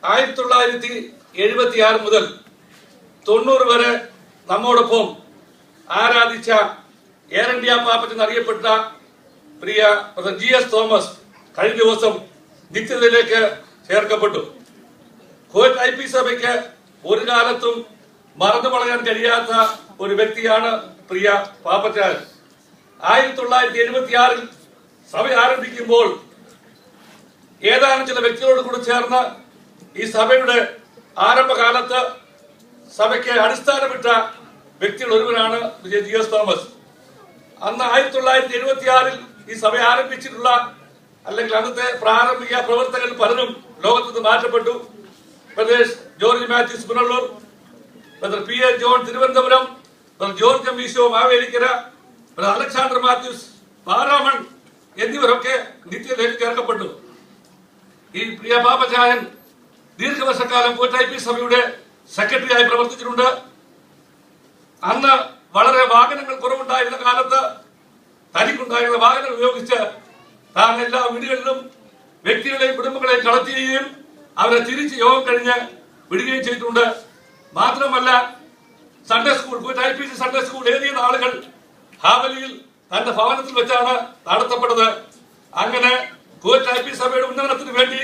1976 മുതൽ 90 വരെ നമ്മോടൊപ്പം ആരാധിച്ച എയർ ഇന്ത്യ പാപ്പറ്റ് എന്നറിയപ്പെട്ട പ്രിയ GS തോമസ് കഴിഞ്ഞ ദിവസം നിത്യതയിലേക്ക് ചേർക്കപ്പെട്ടു. കുവൈറ്റ് IP സഭയ്ക്ക് ഒരു കാലത്തും മറന്നു കളയാൻ കഴിയാത്ത ഒരു വ്യക്തിയാണ് പ്രിയ പാപ്പച്ചാരൻ. 1976 സഭ ആരംഭിക്കുമ്പോൾ ഏതാനും ചില വ്യക്തികളോട് കൂടി ചേർന്ന് ഈ സഭയുടെ ആരംഭകാലത്ത് സഭയ്ക്ക് അടിസ്ഥാനമിട്ട വ്യക്തികൾ ഒരുവനാണ് GS തോമസ്. അന്ന് 1976 ഈ സഭ ആരംഭിച്ചിട്ടുള്ള അല്ലെങ്കിൽ അന്നത്തെ പ്രാരംഭിക പ്രവർത്തകർ പലരും ലോകത്തുനിന്ന് മാറ്റപ്പെട്ടു. George Mathews Punalur, PA John Thiruvananthapuram, George മീശോ മാവേലിക്കര, അലക്സാണ്ടർ മാത്യൂസ് പാരാമൺ എന്നിവരൊക്കെ നിത്യതയിലേക്ക് ചേർക്കപ്പെട്ടു. ഈ പ്രിയ പാപ്പച്ചായൻ ദീർഘവർഷക്കാലം കുവൈറ്റ് IP സഭയുടെ സെക്രട്ടറിയായി പ്രവർത്തിച്ചിട്ടുണ്ട്. അന്ന് വളരെ വാഹനങ്ങൾ കുറവുണ്ടായിരുന്ന കാലത്ത് തനിക്കുണ്ടായിരുന്ന വാഹനം ഉപയോഗിച്ച് താൻ എല്ലാ വീടുകളിലും വ്യക്തികളെയും കുടുംബങ്ങളെയും കളക്ട് ചെയ്യുകയും അവരെ തിരിച്ച് യോഗം കഴിഞ്ഞ് വിടുകയും ചെയ്തിട്ടുണ്ട്. മാത്രമല്ല Sunday school, Kuwait IPC Sunday school ഏറിയ നാളുകൾ ഹാവലിയിൽ തന്റെ ഭവനത്തിൽ വെച്ചാണ് നടത്തപ്പെട്ടത്. അങ്ങനെ കുവൈറ്റ് IP സഭയുടെ ഉന്നമനത്തിന് വേണ്ടി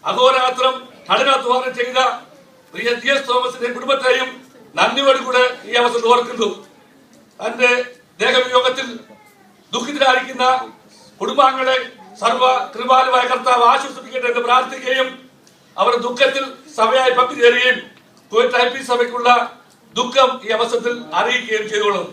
അഹോരാത്രം കഠിനാധ്വാനം ചെയ്ത പ്രിയ GS തോമസിന്റെ കുടുംബത്തെയും നന്ദിയോടുകൂടെ ഈ അവസരത്തിൽ ഓർക്കുന്നു. തന്റെ ദേഹവിയോഗത്തിൽ ദുഃഖിതരായിരിക്കുന്ന കുടുംബാംഗങ്ങളെ സർവ കൃപാലുവായ കർത്താവ് ആശ്വസിപ്പിക്കട്ടെ എന്ന് പ്രാർത്ഥിക്കുകയും അവർ ദുഃഖത്തിൽ സഭയായി പങ്കുചേരുകയും കുവൈറ്റ് IP സഭയ്ക്കുള്ള ദുഃഖം ഈ അവസരത്തിൽ അറിയിക്കുകയും ചെയ്തോളും.